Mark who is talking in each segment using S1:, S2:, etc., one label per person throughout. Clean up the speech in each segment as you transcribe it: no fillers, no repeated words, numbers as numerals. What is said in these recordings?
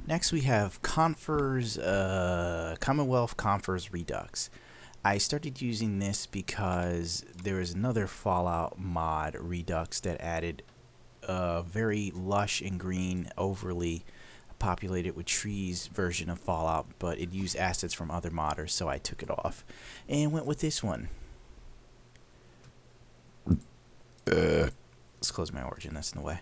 S1: Next we have Commonwealth Confers Redux. I started using this because there was another Fallout mod Redux that added a very lush and green, overly populated with trees version of Fallout, but it used assets from other modders, so I took it off and went with this one. Let's close my origin, that's in the way.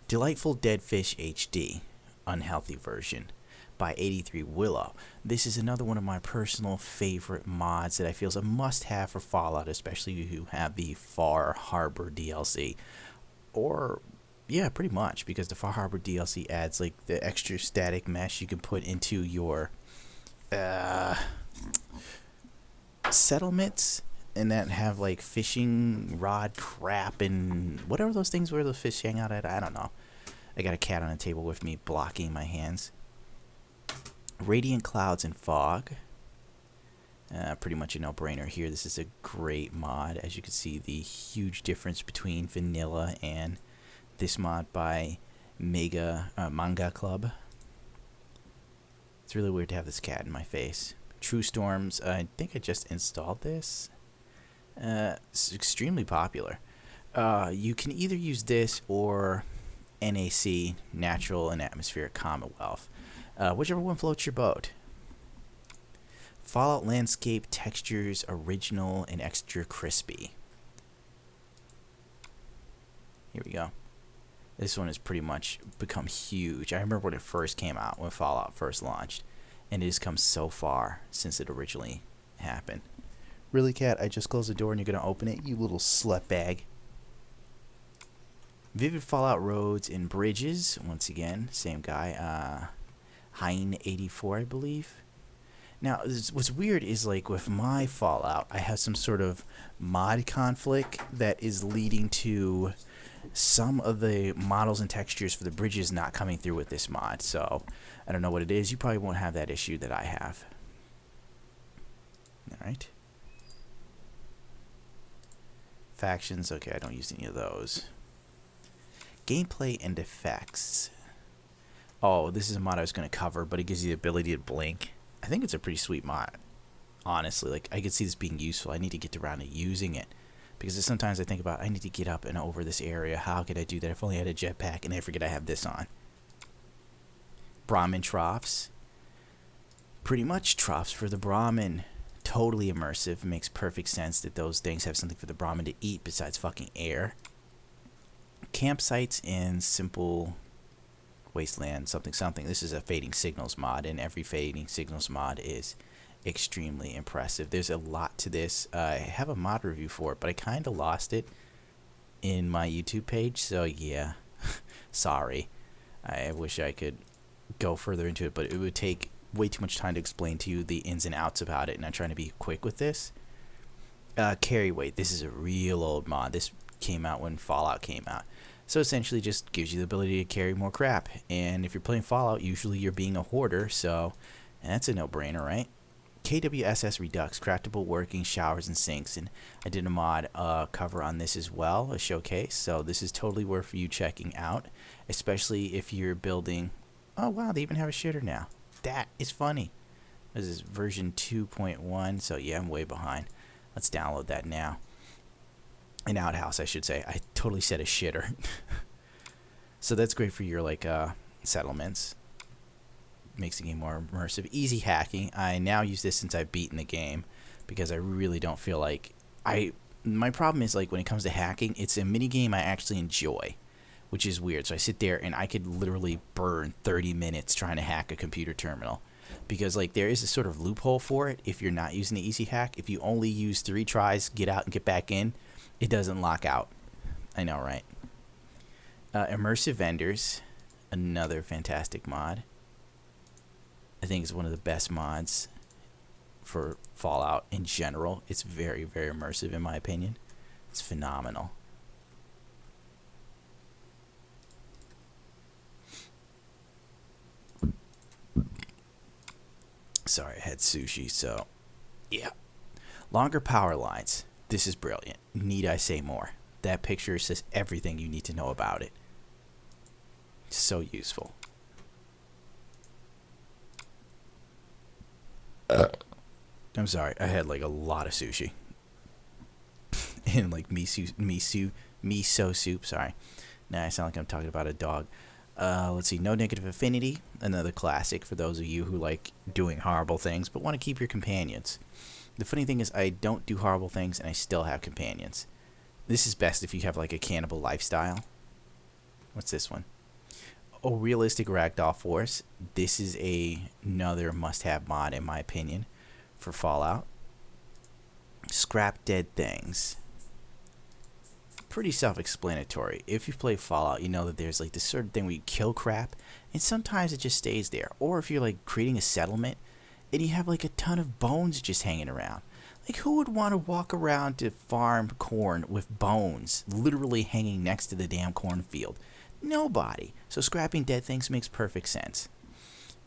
S1: Delightful Dead Fish HD, unhealthy version, by 83 Willow. This is another one of my personal favorite mods that I feel is a must-have for Fallout, especially if you have the Far Harbor DLC. Or, yeah, pretty much, because the Far Harbor DLC adds like the extra static mesh you can put into your settlements, and that have like fishing rod crap and whatever those things where the fish hang out at. I don't know. I got a cat on the table with me blocking my hands. Radiant Clouds and Fog. Pretty much a no-brainer here. This is a great mod. As you can see, the huge difference between vanilla and this mod by Manga Club. It's really weird to have this cat in my face. True Storms. I think I just installed this. It's extremely popular. You can either use this or NAC, Natural and Atmospheric Commonwealth. Whichever one floats your boat. Fallout Landscape Textures Original and Extra Crispy. Here we go. This one has pretty much become huge. I remember when it first came out, when Fallout first launched, and it has come so far since it originally happened. Really, cat? I just closed the door and you're going to open it, you little slut bag. Vivid Fallout Roads and Bridges. Once again, same guy. Hein84, I believe. Now, what's weird is, like, with my Fallout, I have some sort of mod conflict that is leading to some of the models and textures for the bridges not coming through with this mod. So, I don't know what it is. You probably won't have that issue that I have. Alright. Factions. Okay, I don't use any of those. Gameplay and effects. Oh, this is a mod I was going to cover, but it gives you the ability to blink. I think it's a pretty sweet mod. Honestly, like, I could see this being useful. I need to get around to using it. Because sometimes I think about, I need to get up and over this area. How could I do that if only I had a jetpack? And I forget I have this on. Brahmin troughs. Pretty much troughs for the Brahmin. Totally immersive. Makes perfect sense that those things have something for the Brahmin to eat besides fucking air. Campsites in Simple Wasteland something. This is a Fading Signals mod, and every Fading Signals mod is extremely impressive. There's a lot to this. I have a mod review for it, but I kind of lost it in my YouTube page, so yeah. Sorry. I wish I could go further into it, but it would take way too much time to explain to you the ins and outs about it, and I'm trying to be quick with this. Carry weight. This is a real old mod. This came out when Fallout came out. So essentially just gives you the ability to carry more crap. And if you're playing Fallout, usually you're being a hoarder, so that's a no-brainer, right? KWSS Redux, craftable working showers and sinks. And I did a mod cover on this as well, a showcase. So this is totally worth you checking out, especially if you're building... Oh, wow, they even have a shitter now. That is funny. This is version 2.1, so yeah, I'm way behind. Let's download that now. An outhouse, I should say. I totally said a shitter. So that's great for your like settlements. Makes the game more immersive. Easy hacking. I now use this since I've beaten the game because I really don't feel like my problem is, like, when it comes to hacking, it's a mini game I actually enjoy, which is weird. So I sit there and I could literally burn 30 minutes trying to hack a computer terminal. Because, like, there is a sort of loophole for it if you're not using the easy hack. If you only use 3 tries, get out and get back in, it doesn't lock out. I know, right? Immersive Vendors, another fantastic mod. I think it's one of the best mods for Fallout in general. It's very, very immersive in my opinion. It's phenomenal. Sorry, I had sushi, so yeah. Longer power lines. This is brilliant. Need I say more? That picture says everything you need to know about it. So useful. I'm sorry, I had like a lot of sushi. And like miso soup, sorry. Now I sound like I'm talking about a dog. Let's see, no negative affinity, another classic for those of you who like doing horrible things but want to keep your companions. The funny thing is I don't do horrible things and I still have companions. This is best if you have like a cannibal lifestyle. What's this one? Oh, realistic ragdoll force. This is another must-have mod in my opinion for Fallout. Scrap dead things. Pretty self-explanatory. If you play Fallout, you know that there's like this certain thing where you kill crap and sometimes it just stays there. Or if you're like creating a settlement and you have like a ton of bones just hanging around. Like, who would want to walk around to farm corn with bones literally hanging next to the damn cornfield? Nobody. So scrapping dead things makes perfect sense.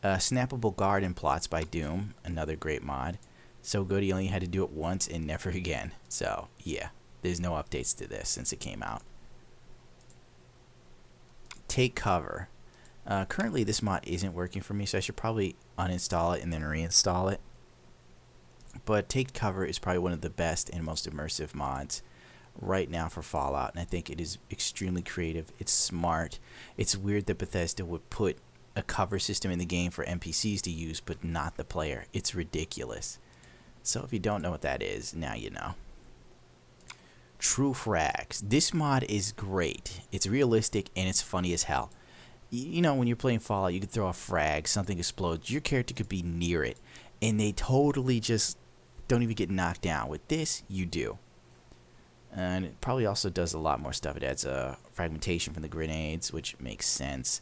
S1: Snappable garden plots by Doom, another great mod. So good he only had to do it once and never again. So, yeah, there's no updates to this since it came out. Take cover. Currently, this mod isn't working for me, so I should probably uninstall it and then reinstall it. But Take Cover is probably one of the best and most immersive mods right now for Fallout, and I think it is extremely creative. It's smart. It's weird that Bethesda would put a cover system in the game for NPCs to use, but not the player. It's ridiculous. So if you don't know what that is, now you know. True Frags. This mod is great. It's realistic and it's funny as hell. You know, when you're playing Fallout, you could throw a frag, something explodes, your character could be near it, and they totally just don't even get knocked down. With this, you do. And it probably also does a lot more stuff. It adds fragmentation from the grenades, which makes sense.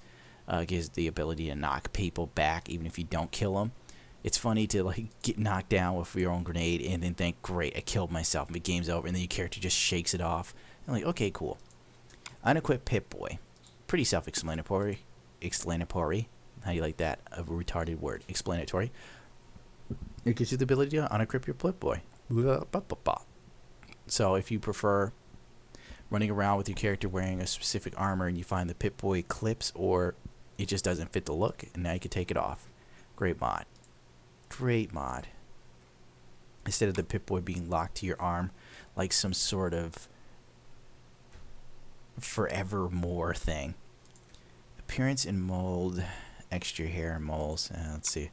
S1: Gives the ability to knock people back even if you don't kill them. It's funny to like get knocked down with your own grenade and then think, great, I killed myself, and the game's over, and then your character just shakes it off. And like, okay, cool. Unequipped Pip-Boy. Pretty self-explanatory. How do you like that? A retarded word. Explanatory. It gives you the ability to unequip your Pip-Boy. So if you prefer running around with your character wearing a specific armor and you find the Pip-Boy clips or it just doesn't fit the look, and now you can take it off. Great mod. Great mod. Instead of the Pip-Boy being locked to your arm like some sort of forevermore thing. Appearance and mold. Extra hair and moles. Let's see.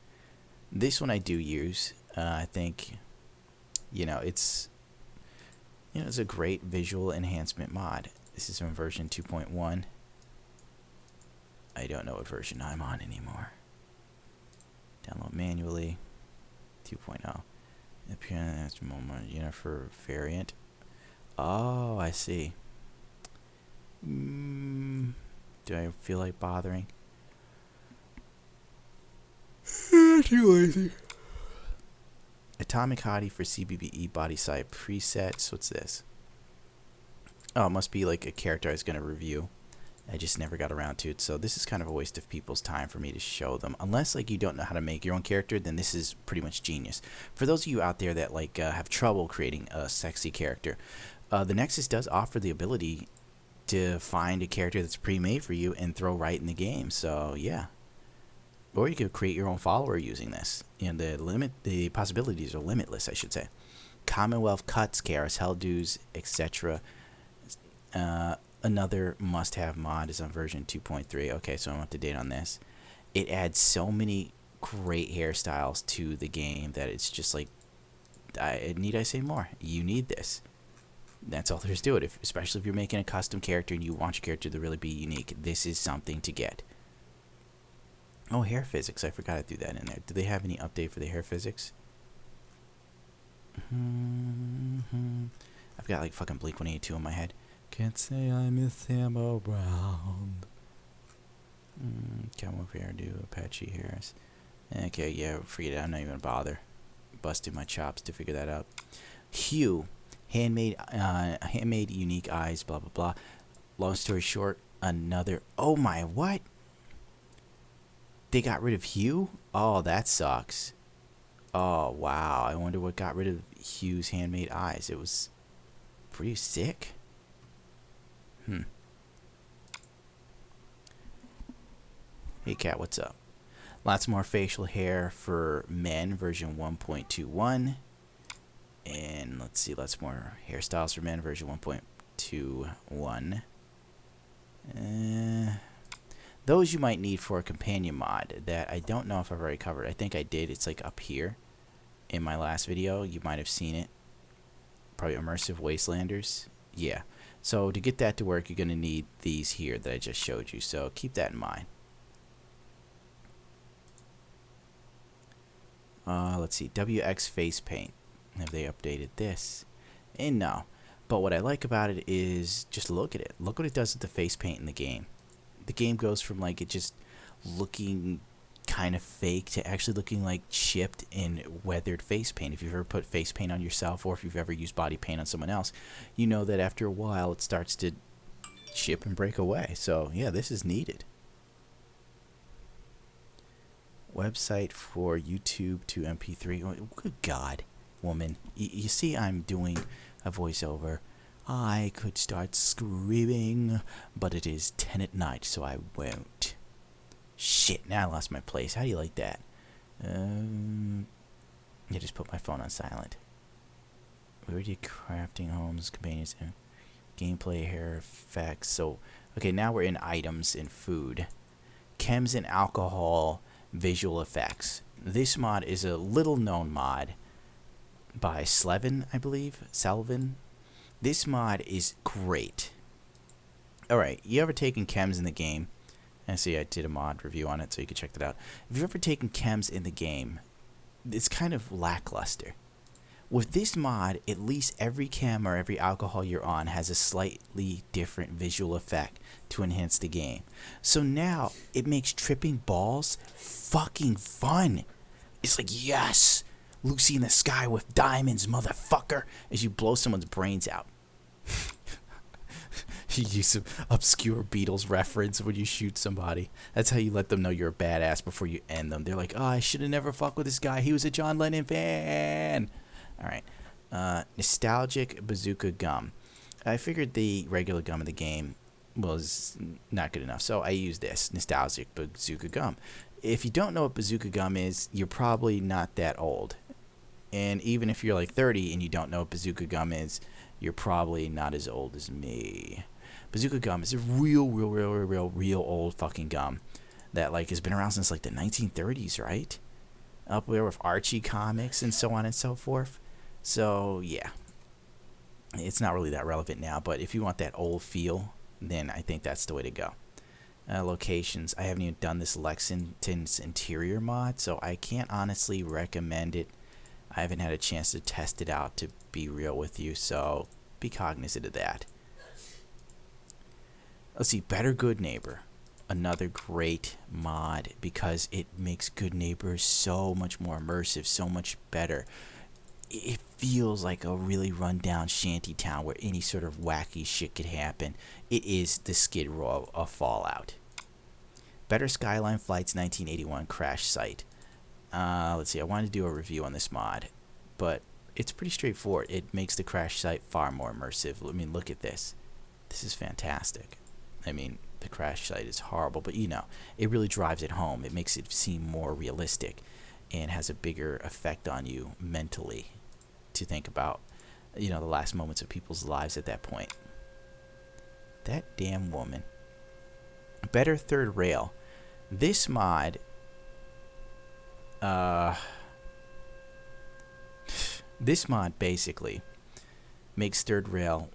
S1: This one I do use. I think, it's a great visual enhancement mod. This is from version 2.1. I don't know what version I'm on anymore. Download manually. 2.0. Appearance moment, for variant. Oh, I see. Do I feel like bothering? Too lazy. Atomic Hottie for CBBE body side presets. What's this? Oh, it must be like a character I was going to review. I just never got around to it. So this is kind of a waste of people's time for me to show them. Unless like you don't know how to make your own character, then this is pretty much genius. For those of you out there that like have trouble creating a sexy character, the Nexus does offer the ability to find a character that's pre-made for you and throw right in the game. So yeah. Or you could create your own follower using this. The possibilities are limitless, I should say. Commonwealth cuts, carousel dues, etc. Another must-have mod is on version 2.3. Okay, so I'm up to date on this. It adds so many great hairstyles to the game that it's just like, need I say more? You need this. That's all there is to it. Especially if you're making a custom character and you want your character to really be unique, this is something to get. Oh, hair physics. I forgot to do that in there. Do they have any update for the hair physics? I've got like fucking Blink 182 in my head. Can't say I miss him around. Camo hairdo, Apache hairs. Okay, yeah, forget it. I'm not even gonna bother. Busted my chops to figure that out. Hue. Handmade unique eyes, blah, blah, blah. Long story short, another... Oh my, what? They got rid of Hue? Oh, that sucks. Oh, wow. I wonder what got rid of Hue's handmade eyes. It was pretty sick. Hey cat, what's up? Lots more facial hair for men, version 1.21. And let's see, lots more hairstyles for men, version 1.21. Those you might need for a companion mod that I don't know if I've already covered. I think I did. It's like up here in my last video. You might have seen it. Probably immersive wastelanders. Yeah. So to get that to work, you're going to need these here that I just showed you. So keep that in mind. Let's see. WX face paint. Have they updated this? And no. But what I like about it is just look at it. Look what it does with the face paint in the game. The game goes from like it just looking kind of fake to actually looking like chipped and weathered face paint. If you've ever put face paint on yourself, or if you've ever used body paint on someone else, you know that after a while it starts to chip and break away. So yeah, this is needed. Website for YouTube to MP3. Oh, good God, woman. You see I'm doing a voiceover. I could start screaming, but it is 10 at night, so I won't. Shit, now I lost my place. How do you like that? I just put my phone on silent. We already did crafting, homes, companions, and gameplay, hair effects. So, okay, now we're in items and food. Chems and alcohol, visual effects. This mod is a little known mod by Slevin, I believe. Selvin. This mod is great. Alright, you ever taken chems in the game? And see, I did a mod review on it, so you can check that out. If you've ever taken chems in the game, it's kind of lackluster. With this mod, at least every chem or every alcohol you're on has a slightly different visual effect to enhance the game. So now, it makes tripping balls fucking fun. It's like, yes! Lucy in the sky with diamonds, motherfucker! As you blow someone's brains out. You use some obscure Beatles reference when you shoot somebody. That's how you let them know you're a badass before you end them. They're like, oh, I should have never fucked with this guy. He was a John Lennon fan. Alright. Nostalgic bazooka gum. I figured the regular gum in the game was not good enough, so I used this. Nostalgic bazooka gum. If you don't know what bazooka gum is, you're probably not that old. And even if you're like 30 and you don't know what bazooka gum is, you're probably not as old as me. Bazooka gum is a real old fucking gum that like has been around since like the 1930s, right? Up there with Archie comics and so on and so forth. So yeah, it's not really that relevant now, but if you want that old feel, then I think that's the way to go. Locations. I haven't even done this Lexington's interior mod, so I can't honestly recommend it. I haven't had a chance to test it out, to be real with you, so be cognizant of that. Let's see, Better Good Neighbor. Another great mod because it makes Good Neighbor so much more immersive, so much better. It feels like a really run-down shanty town where any sort of wacky shit could happen. It is the Skid Row of Fallout. Better Skyline Flights 1981 crash site. Let's see, I wanted to do a review on this mod, but it's pretty straightforward. It makes the crash site far more immersive. I mean, look at this. This is fantastic. I mean, the crash site is horrible, but you know, it really drives it home. It makes it seem more realistic and has a bigger effect on you mentally to think about, you know, the last moments of people's lives at that point. That damn woman. Better Third Rail. This mod, this mod basically makes Third Rail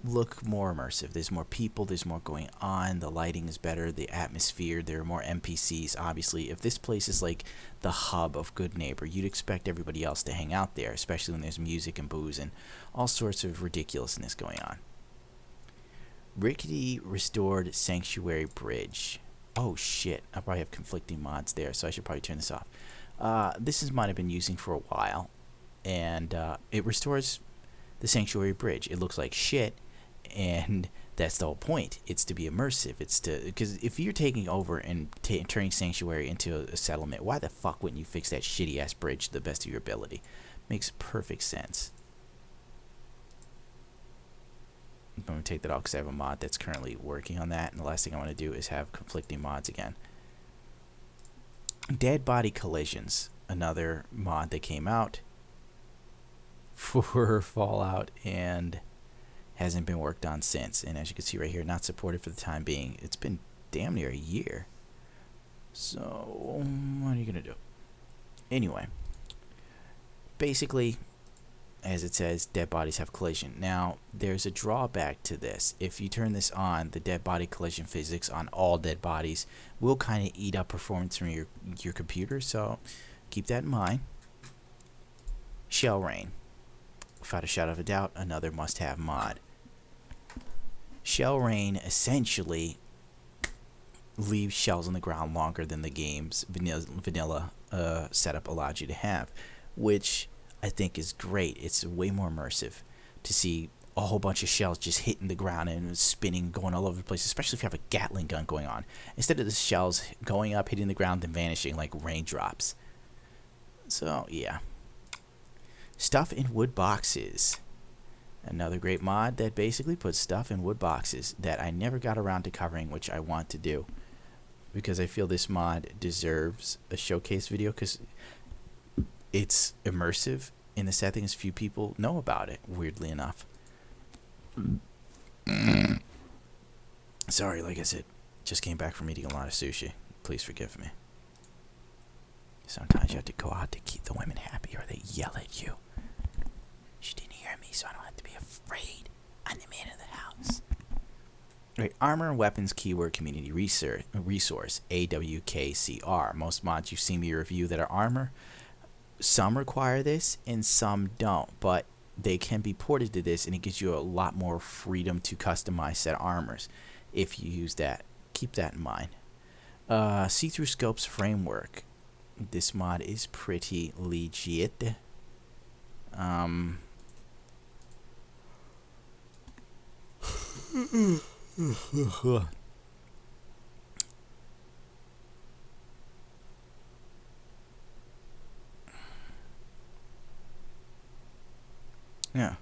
S1: look more immersive. There's more people, there's more going on, the lighting is better, the atmosphere, there are more NPCs. Obviously, if this place is like the hub of Good Neighbor, you'd expect everybody else to hang out there, especially when there's music and booze and all sorts of ridiculousness going on. Rickety restored Sanctuary Bridge. Oh shit, I probably have conflicting mods there, so I should probably turn this off. This is mod I've been using for a while, and it restores the Sanctuary Bridge. It looks like shit, and that's the whole point. It's to be immersive. It's to, because if you're taking over and turning Sanctuary into a settlement, why the fuck wouldn't you fix that shitty ass bridge to the best of your ability? Makes perfect sense. I'm going to take that off because I have a mod that's currently working on that, and the last thing I want to do is have conflicting mods again. Dead body collisions, another mod that came out for Fallout and hasn't been worked on since. And as you can see right here, not supported for the time being. It's been damn near a year. So what are you gonna do? Anyway, basically, as it says, dead bodies have collision. Now, there's a drawback to this. If you turn this on, the dead body collision physics on all dead bodies will kind of eat up performance from your computer, so keep that in mind. Shell Rain. Without a shadow of a doubt, another must-have mod. Shell Rain essentially leaves shells on the ground longer than the game's vanilla setup allowed you to have, which I think is great. It's way more immersive to see a whole bunch of shells just hitting the ground and spinning, going all over the place, especially if you have a Gatling gun going on, instead of the shells going up, hitting the ground, and vanishing like raindrops. So, yeah. Stuff in wood boxes. Another great mod that basically puts stuff in wood boxes that I never got around to covering, which I want to do, because I feel this mod deserves a showcase video, because it's immersive in the sad thing is few people know about it, weirdly enough. Sorry, like I said, just came back from eating a lot of sushi. Please forgive me. Sometimes you have to go out to keep the women happy or they yell at you. She didn't hear me, so I don't have to be afraid. I'm the man of the house. Right, Armor and Weapons Keyword Community Resource, AWKCR. Most mods you've seen me review that are armor, some require this and some don't, but they can be ported to this, and it gives you a lot more freedom to customize set armors if you use that. Keep that in mind. See-through scopes framework. This mod is pretty legit. Yeah,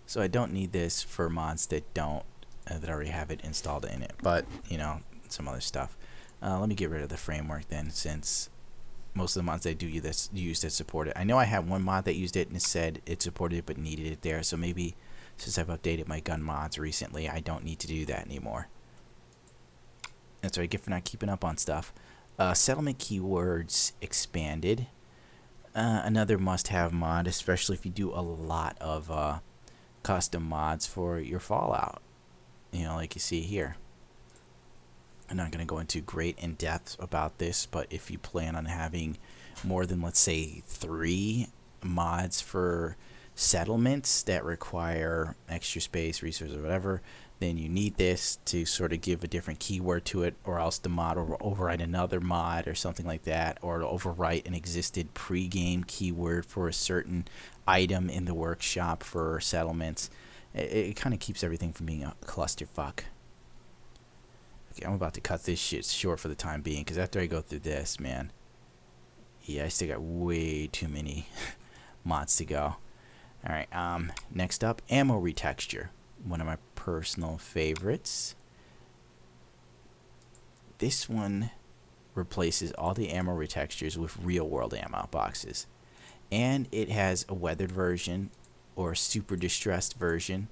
S1: so I don't need this for mods that don't that already have it installed in it, but you know, some other stuff. Let me get rid of the framework then, since most of the mods that do use that support it. I know I had one mod that used it and it said it supported it but needed it there, so maybe since I've updated my gun mods recently, I don't need to do that anymore. That's what I get for not keeping up on stuff. Settlement keywords expanded. Another must-have mod, especially if you do a lot of custom mods for your Fallout. You know, like you see here. I'm not going to go into great in-depth about this, but if you plan on having more than, let's say, 3 mods for settlements that require extra space, resources, or whatever, then you need this to sort of give a different keyword to it, or else the mod will override another mod or something like that, or it'll overwrite an existed pre-game keyword for a certain item in the workshop for settlements. It kind of keeps everything from being a clusterfuck. Okay, I'm about to cut this shit short for the time being, because after I go through this, man, yeah, I still got way too many mods to go. Alright, next up, ammo retexture. One of my personal favorites. This one replaces all the ammo retextures with real world ammo boxes. And it has a weathered version or a super distressed version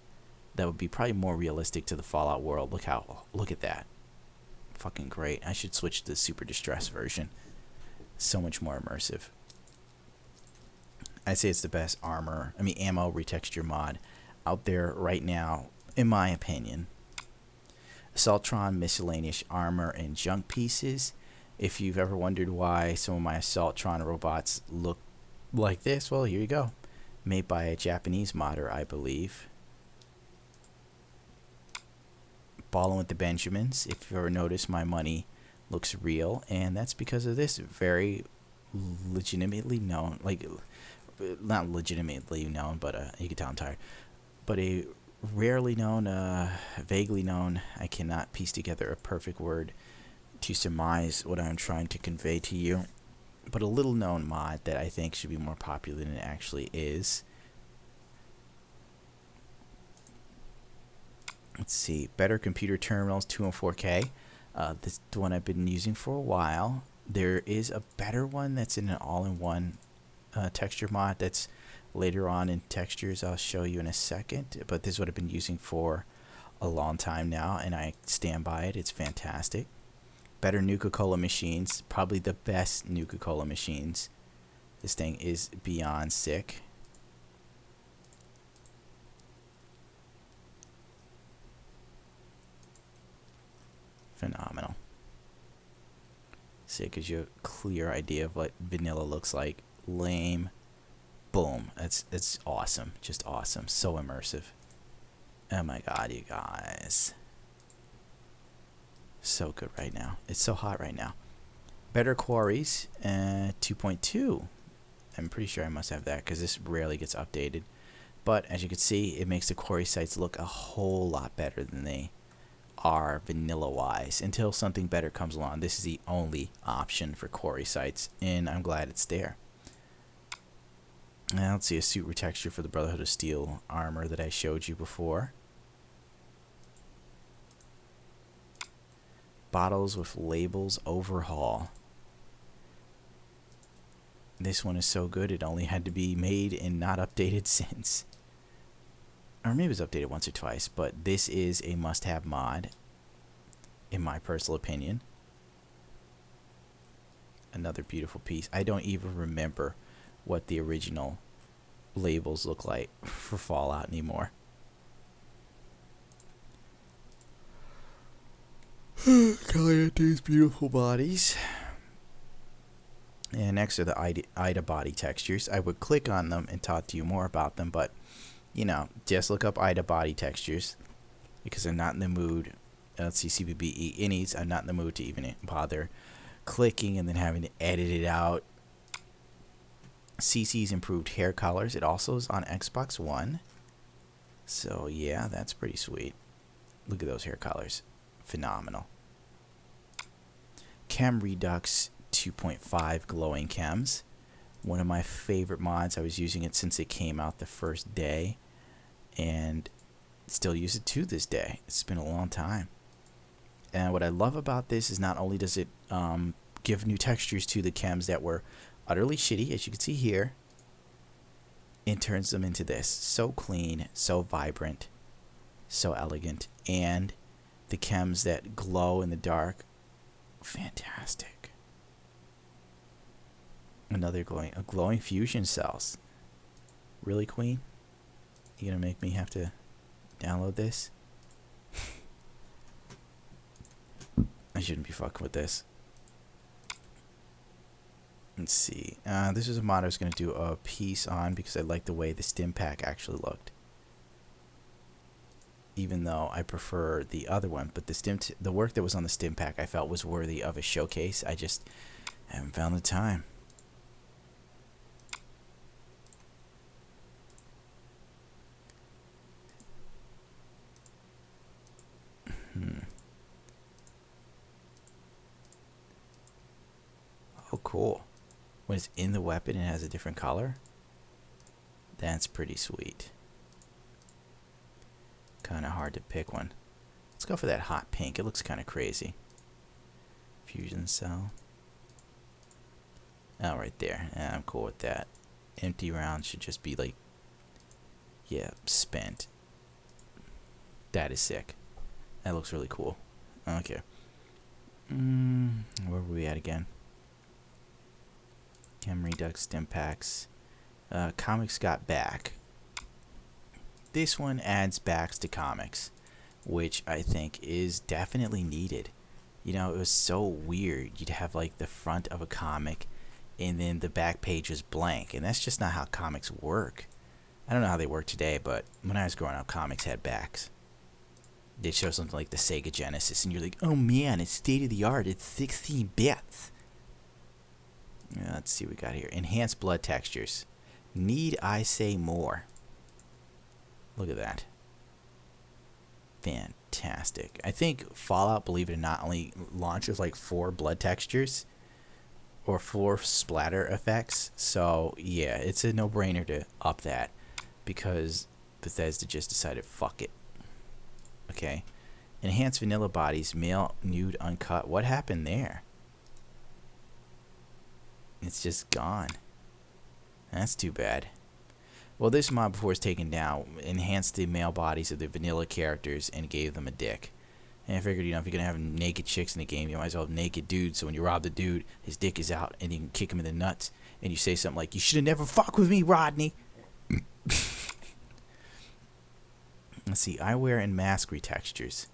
S1: that would be probably more realistic to the Fallout world. Look at that. Fucking great. I should switch to the super distressed version. So much more immersive. I'd say it's the best ammo retexture mod out there right now, in my opinion. Assaultron miscellaneous armor and junk pieces. If you've ever wondered why some of my Assaultron robots look like this, well, here you go. Made by a Japanese modder, I believe. Ballin' with the Benjamins. If you've ever noticed, my money looks real, and that's because of this very legitimately known, like, not legitimately known, but you can tell I'm tired, but a rarely known, vaguely known, I cannot piece together a perfect word to surmise what I'm trying to convey to you, but a little known mod that I think should be more popular than it actually is. Let's see, better computer terminals 2 and 4K. This is the one I've been using for a while. There is a better one that's in an all-in-one texture mod that's later on in textures. I'll show you in a second, but this is what I've been using for a long time now, and I stand by it. It's fantastic. Better Nuka-Cola machines, probably the best Nuka-Cola machines. This thing is beyond sick. Phenomenal. So it gives you a clear idea of what vanilla looks like. Lame. Boom. It's awesome. Just awesome. So immersive. Oh my god, you guys. So good right now. It's so hot right now. Better quarries. 2.2. I'm pretty sure I must have that because this rarely gets updated. But as you can see, it makes the quarry sites look a whole lot better than they are vanilla wise until something better comes along. This is the only option for quarry sites, and I'm glad it's there. Now let's see a suit retexture for the Brotherhood of Steel armor that I showed you before. Bottles with labels overhaul. This one is so good it only had to be made and not updated since. Or maybe it was updated once or twice, but this is a must-have mod, in my personal opinion. Another beautiful piece. I don't even remember what the original labels look like for Fallout anymore. Calling at these beautiful bodies. And next are the Ida body textures. I would click on them and talk to you more about them, but you know, just look up Ida body textures because I'm not in the mood. Let's see, CBBE innies. I'm not in the mood to even bother clicking and then having to edit it out. CC's improved hair colors. It also is on Xbox One. So yeah, that's pretty sweet. Look at those hair colors. Phenomenal. Chem Redux 2.5 glowing chems. One of my favorite mods. I was using it since it came out the first day and still use it to this day. It's been a long time. And what I love about this is not only does it give new textures to the chems that were utterly shitty, as you can see here, it turns them into this. So clean, so vibrant, so elegant. And the chems that glow in the dark, fantastic. Another glowing fusion cells. Really, Queen? You gonna make me have to download this? I shouldn't be fucking with this. Let's see. This is a mod I was gonna do a piece on because I like the way the stim pack actually looked. Even though I prefer the other one, but the work that was on the stim pack I felt was worthy of a showcase. I just haven't found the time. Oh, cool. When it's in the weapon, it has a different color. That's pretty sweet. Kind of hard to pick one. Let's go for that hot pink. It looks kind of crazy. Fusion cell. Oh, right there. Yeah, I'm cool with that. Empty round should just be like, yeah, spent. That is sick. That looks really cool. Okay. Where were we at again? Chem Redux stim packs. Comics got back. This one adds backs to comics, which I think is definitely needed. You know, it was so weird. You'd have like the front of a comic and then the back page was blank, and that's just not how comics work. I don't know how they work today, but when I was growing up, comics had backs. They'd show something like the Sega Genesis, and you're like, oh man, it's state of the art. It's 16 bits. Yeah, let's see what we got here. Enhanced blood textures. Need I say more? Look at that. Fantastic. I think Fallout, believe it or not, only launches like 4 blood textures or 4 splatter effects. So yeah, it's a no-brainer to up that because Bethesda just decided, fuck it. Okay. Enhanced vanilla bodies, male, nude, uncut. What happened there? It's just gone. That's too bad. Well, this mod before it's taken down enhanced the male bodies of the vanilla characters and gave them a dick. And I figured, if you're gonna have naked chicks in the game, you might as well have naked dudes. So when you rob the dude, his dick is out, and you can kick him in the nuts, and you say something like, "You should have never fucked with me, Rodney." Let's see, eyewear and mask retextures.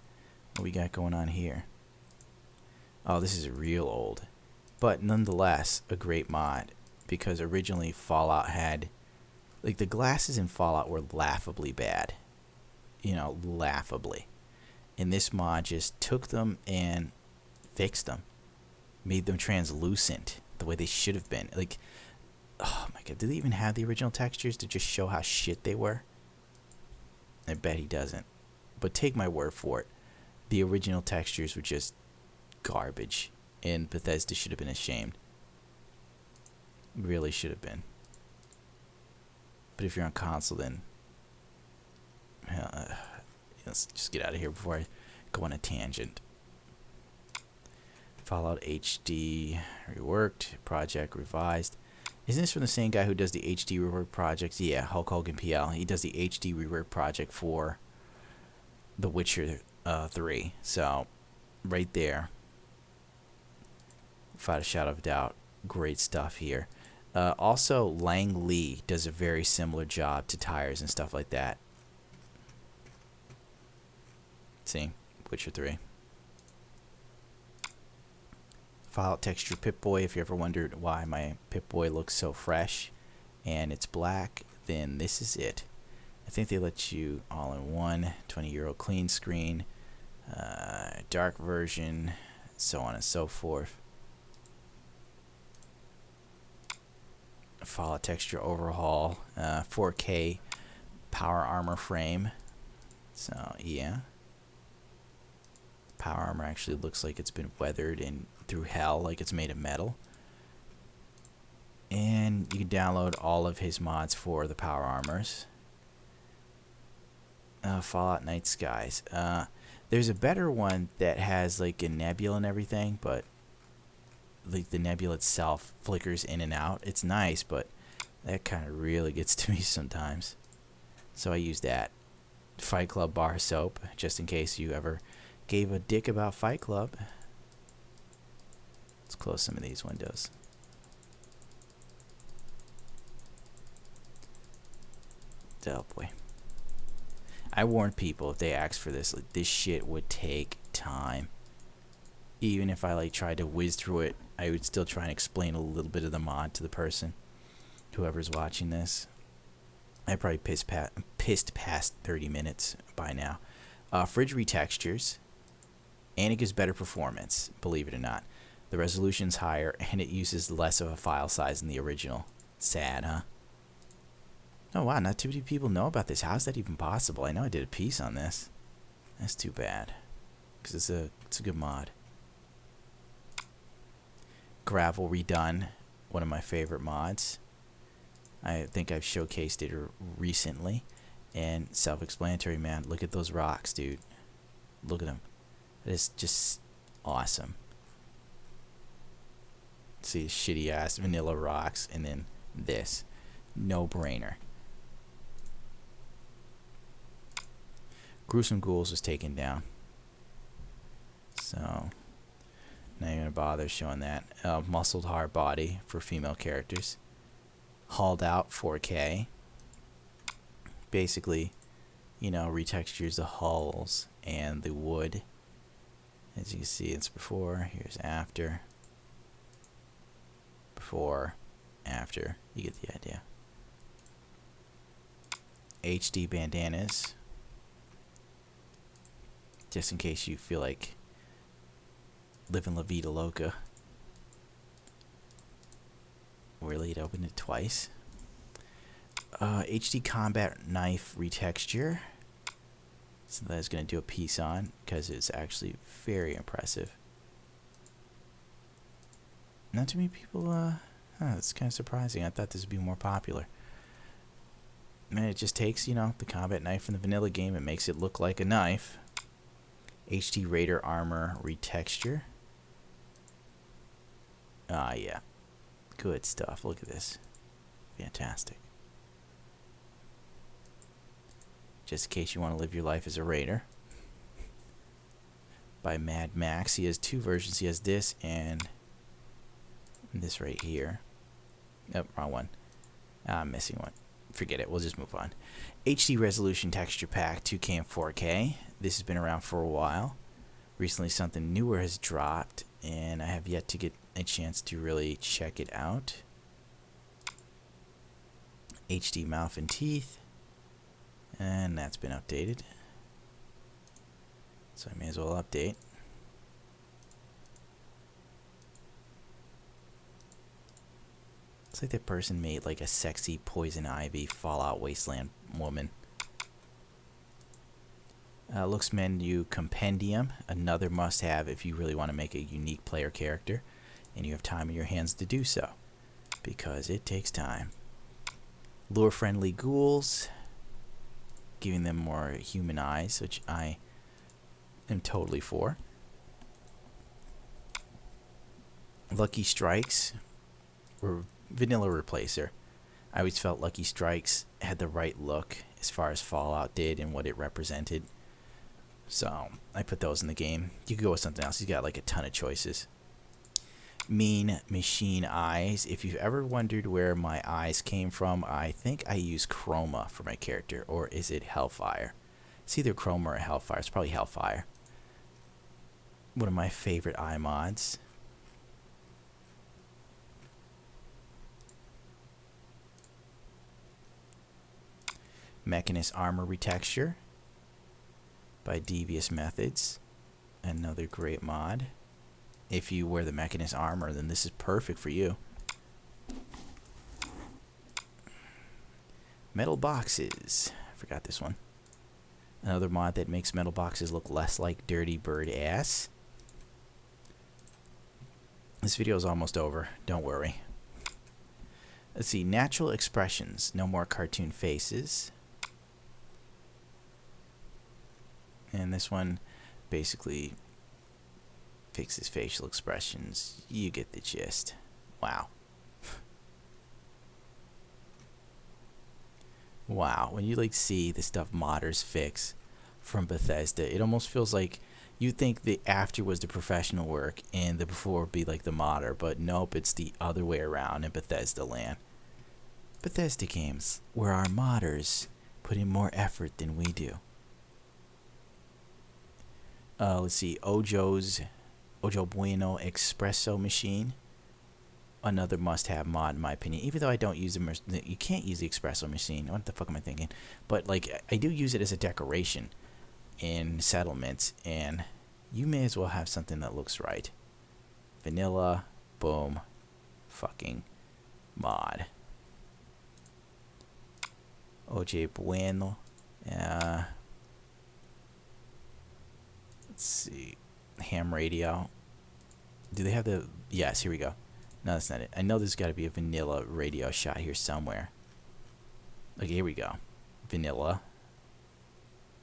S1: What we got going on here? Oh, this is real old, but nonetheless a great mod, because originally Fallout had, like, the glasses in Fallout were laughably bad, laughably, and this mod just took them and fixed them, made them translucent the way they should have been. Like, oh my god, did they even have the original textures to just show how shit they were? I bet he doesn't, but take my word for it, the original textures were just garbage, and Bethesda should have been ashamed. Really should have been. But if you're on console, then let's just get out of here before I go on a tangent. Fallout HD reworked, project revised. Isn't this from the same guy who does the HD rework projects? Yeah, Hulk Hogan PL. He does the HD rework project for The Witcher 3. So, right there, without a shadow of a doubt, great stuff here. Also, Lang Lee does a very similar job to tires and stuff like that. See, Witcher 3. Fallout texture Pip-Boy. If you ever wondered why my Pip-Boy looks so fresh and it's black, then this is it. I think they let you all in one. 20-year-old clean screen, dark version, so on and so forth. Fallout texture overhaul, 4K power armor frame. So yeah, power armor actually looks like it's been weathered and through hell, like it's made of metal. And you can download all of his mods for the power armors. Fallout Night Skies. There's a better one that has like a nebula and everything, but like the nebula itself flickers in and out. It's nice, but that kind of really gets to me sometimes. So I use that. Fight Club bar soap, just in case you ever gave a dick about Fight Club. Let's close some of these windows. Oh boy. I warned people if they asked for this, like, this shit would take time. Even if I tried to whiz through it, I would still try and explain a little bit of the mod to the person, whoever's watching this. I probably pissed past 30 minutes by now. Fridge retextures, and it gives better performance, believe it or not. The resolution's higher, and it uses less of a file size than the original. Sad, huh? Oh wow, not too many people know about this. How's that even possible? I know I did a piece on this. That's too bad, because it's a good mod. Gravel redone, one of my favorite mods. I think I've showcased it recently, and self-explanatory, man. Look at those rocks, dude. Look at them. It's just awesome. See, shitty ass vanilla rocks, and then this, no brainer. Gruesome Ghouls was taken down, so not even gonna bother showing that. Muscled hard body for female characters. Hauled out 4K. Basically, retextures the hulls and the wood. As you can see, it's before. Here's after. Before, after. You get the idea. HD bandanas. Just in case you feel like living La Vida Loca. Really, it opened it twice. HD combat knife retexture. So that I was going to do a piece on, because it's actually very impressive. Not too many people, it's kind of surprising. I thought this would be more popular. And it just takes, the combat knife from the vanilla game and makes it look like a knife. HD Raider armor retexture. Yeah. Good stuff. Look at this. Fantastic. Just in case you want to live your life as a raider. By Mad Max. He has two versions. He has this and this right here. Nope, wrong one. I'm missing one. Forget it. We'll just move on. HD resolution texture pack, 2K and 4K. This has been around for a while. Recently something newer has dropped, and I have yet to get a chance to really check it out. HD mouth and teeth. And that's been updated. So I may as well update. It's like that person made like a sexy Poison Ivy Fallout Wasteland woman. Looks menu compendium, another must-have if you really want to make a unique player character, and you have time in your hands to do so, because it takes time. Lure-friendly ghouls, giving them more human eyes, which I am totally for. Lucky Strikes, or vanilla replacer. I always felt Lucky Strikes had the right look as far as Fallout did and what it represented. So I put those in the game. You could go with something else. He's got like a ton of choices. Mean Machine Eyes. If you've ever wondered where my eyes came from, I think I use Chroma for my character. Or is it Hellfire? It's either Chroma or Hellfire. It's probably Hellfire. One of my favorite eye mods. Mechanist Armor Retexture by Devious Methods. Another great mod. If you wear the Mechanist armor, then this is perfect for you. Metal boxes. Forgot this one. Another mod that makes metal boxes look less like dirty bird ass. This video is almost over. Don't worry. Let's see. Natural expressions. No more cartoon faces. And this one basically fixes facial expressions. You get the gist. Wow. Wow. When you like see the stuff modders fix from Bethesda, it almost feels like you think the after was the professional work and the before would be like the modder, but nope, it's the other way around in Bethesda land. Bethesda games, where our modders put in more effort than we do. Let's see, Ojo Bueno Espresso Machine. Another must-have mod in my opinion. Even though I don't use them, you can't use the espresso machine. What the fuck am I thinking? But like, I do use it as a decoration in settlements, and you may as well have something that looks right. Vanilla, boom, fucking mod. Ojo Bueno. Let's see. Ham radio. Do they have the... Yes, here we go. No, that's not it. I know there's got to be a vanilla radio shot here somewhere. Okay, here we go. Vanilla.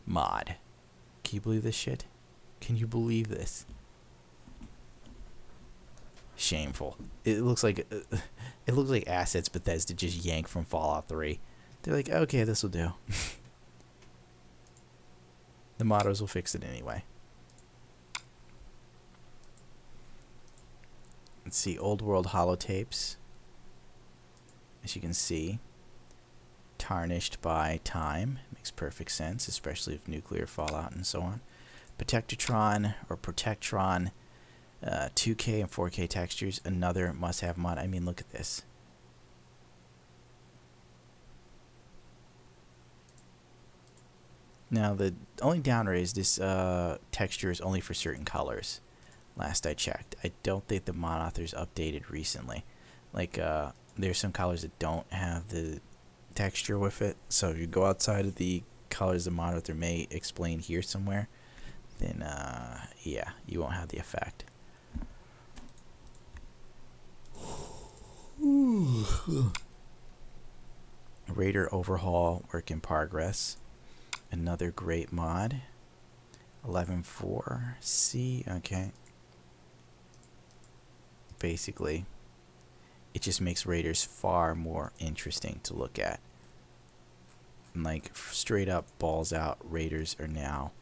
S1: Mod. Can you believe this shit? Can you believe this? Shameful. It looks like assets Bethesda just yanked from Fallout 3. They're like, okay, this will do. The modders will fix it anyway. Let's see, old world holotapes. As you can see, tarnished by time. Makes perfect sense, especially with nuclear fallout and so on. Protectron or Protectron, 2K and 4K textures. Another must-have mod. I mean, look at this. Now, the only downer is this texture is only for certain colors. Last I checked. I don't think the mod authors updated recently. Like, there's some colors that don't have the texture with it. So if you go outside of the colors the mod author may explain here somewhere, then, yeah, you won't have the effect. Raider overhaul, work in progress. Another great mod. 11.4C, okay. Basically, it just makes raiders far more interesting to look at. And like straight up balls out, raiders are now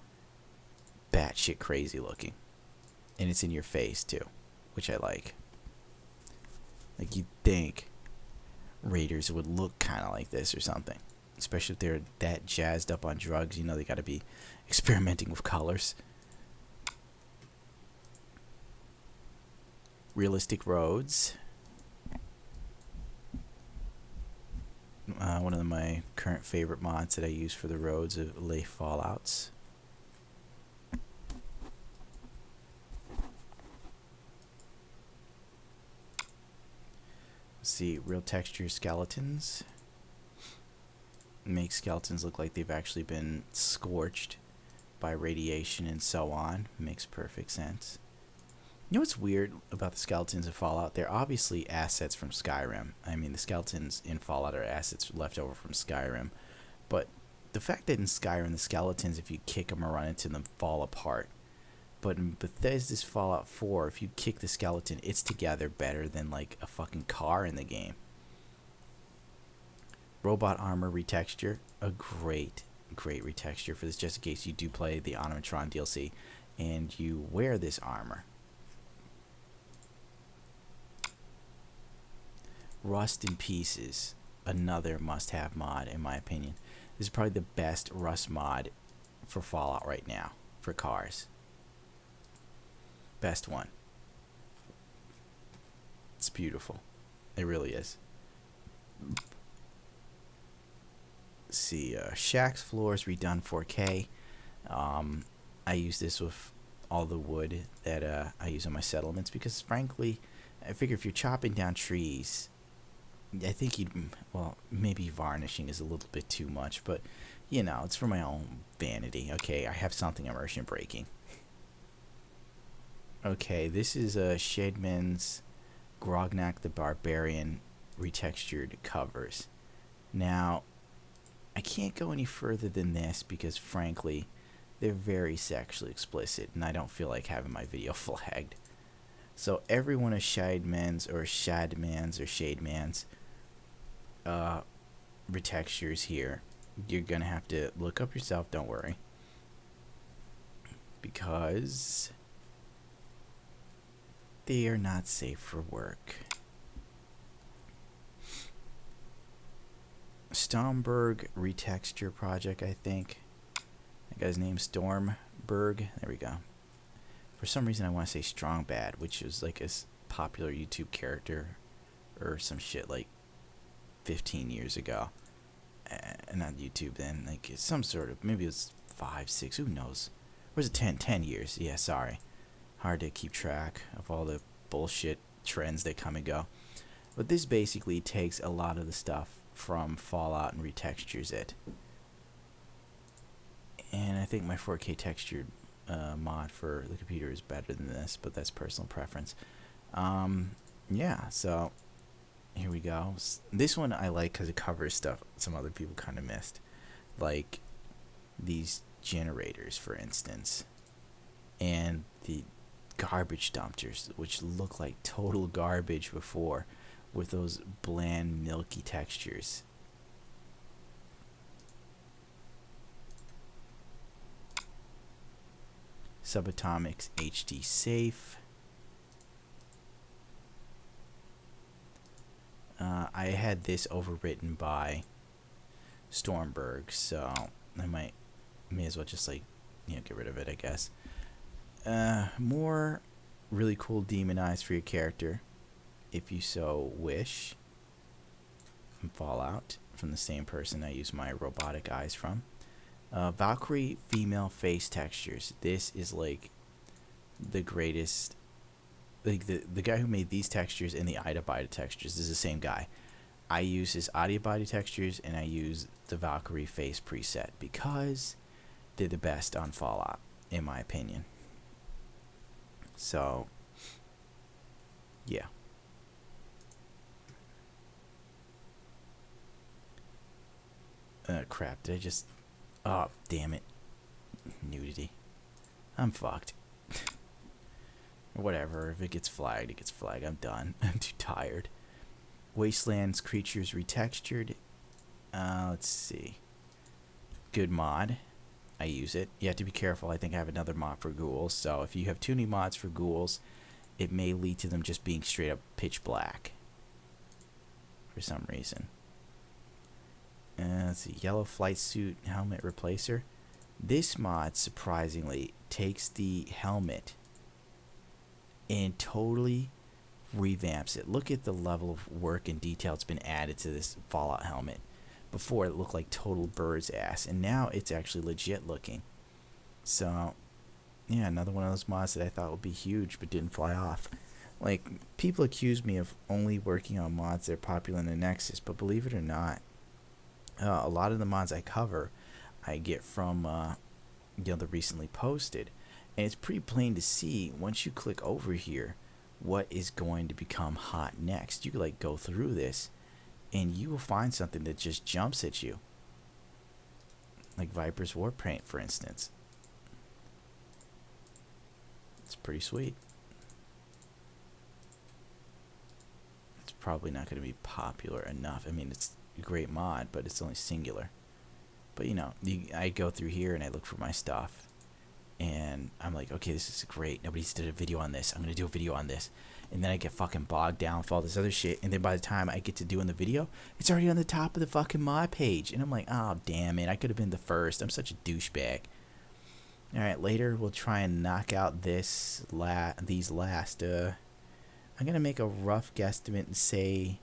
S1: batshit crazy looking, and it's in your face too, which I like. Like you'd think raiders would look kind of like this or something, especially if they're that jazzed up on drugs. You know they got to be experimenting with colors. Realistic roads. One of my current favorite mods that I use for the roads of lay fallouts. Let's see, real texture skeletons. Make skeletons look like they've actually been scorched by radiation and so on. Makes perfect sense. You know what's weird about the skeletons in Fallout? They're obviously assets from Skyrim. I mean, the skeletons in Fallout are assets left over from Skyrim. But the fact that in Skyrim, the skeletons, if you kick them or run into them, fall apart. But in Bethesda's Fallout 4, if you kick the skeleton, it's together better than, like, a fucking car in the game. Robot armor retexture. A great retexture for this, just in case you do play the Automatron DLC and you wear this armor. Rust in Pieces, another must-have mod in my opinion. This is probably the best Rust mod for Fallout right now for cars. Best one. It's beautiful. It really is. Let's see, Shack's floors redone 4K. I use this with all the wood that I use on my settlements because frankly, I figure if you're chopping down trees, I think you'd, well, maybe varnishing is a little bit too much, but, you know, it's for my own vanity. Okay, I have something immersion breaking. Okay, this is Shademan's Grognak the Barbarian retextured covers. Now, I can't go any further than this because, frankly, they're very sexually explicit, and I don't feel like having my video flagged. So every one of Shadman's retextures here, you're gonna have to look up yourself, don't worry, because they are not safe for work. Stormberg retexture project, I think. That guy's name's Stormberg. There we go. For some reason I want to say Strong Bad, which is like a popular YouTube character or some shit like 15 years ago. Not YouTube then, like some sort of, maybe it was 5, 6, who knows. Or was it 10 years? Yeah, sorry. Hard to keep track of all the bullshit trends that come and go. But this basically takes a lot of the stuff from Fallout and retextures it. And I think my 4K textured mod for the computer is better than this, but that's personal preference. Yeah, so here we go. This one I like because it covers stuff some other people kind of missed, like these generators, for instance, and the garbage dumpsters, which look like total garbage before, with those bland, milky textures. Subatomics HD safe. I had this overwritten by Stormberg, so I may as well just, like, you know, get rid of it, I guess. More really cool demon eyes for your character, if you so wish. From Fallout, from the same person I use my robotic eyes from. Valkyrie female face textures. This is like the greatest. Like the guy who made these textures and the Ida Bida textures is the same guy. I use his Ida Bida textures and I use the Valkyrie face preset because they're the best on Fallout, in my opinion. So, yeah. Crap, did I just... Oh, damn it. Nudity. I'm fucked. Whatever, if it gets flagged, it gets flagged. I'm done. I'm too tired. Wastelands creatures retextured. Let's see. Good mod. I use it. You have to be careful. I think I have another mod for ghouls. So if you have too many mods for ghouls, it may lead to them just being straight up pitch black for some reason. Let's see. Yellow flight suit helmet replacer. This mod surprisingly takes the helmet and totally revamps it. Look at the level of work and detail that's been added to this Fallout helmet. Before it looked like total bird's ass, and now it's actually legit looking. So yeah, another one of those mods that I thought would be huge but didn't fly off. Like, people accuse me of only working on mods that are popular in the Nexus, but believe it or not, a lot of the mods I cover I get from the recently posted, and it's pretty plain to see once you click over here what is going to become hot next. You can like go through this and you will find something that just jumps at you, like Viper's War Paint, for instance. It's pretty sweet. It's probably not going to be popular enough. I mean, it's a great mod, but it's only singular. But you know, I go through here and I look for my stuff, and I'm like, okay, this is great. Nobody's did a video on this. I'm gonna do a video on this. And then I get fucking bogged down with all this other shit, and then by the time I get to doing the video, it's already on the top of the fucking mod page, and I'm like, oh damn it, I could have been the first. I'm such a douchebag. All right, later we'll try and knock out these last. I'm gonna make a rough guesstimate and say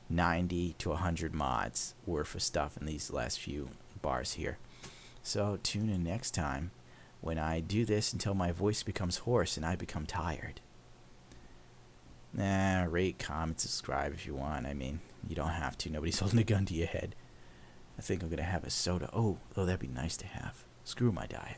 S1: 90 to 100 mods worth of stuff in these last few bars here. So tune in next time when I do this until my voice becomes hoarse and I become tired. Rate, comment, subscribe if you want. I mean, you don't have to. Nobody's holding a gun to your head. I think I'm gonna have a soda. Oh, that'd be nice to have. Screw my diet.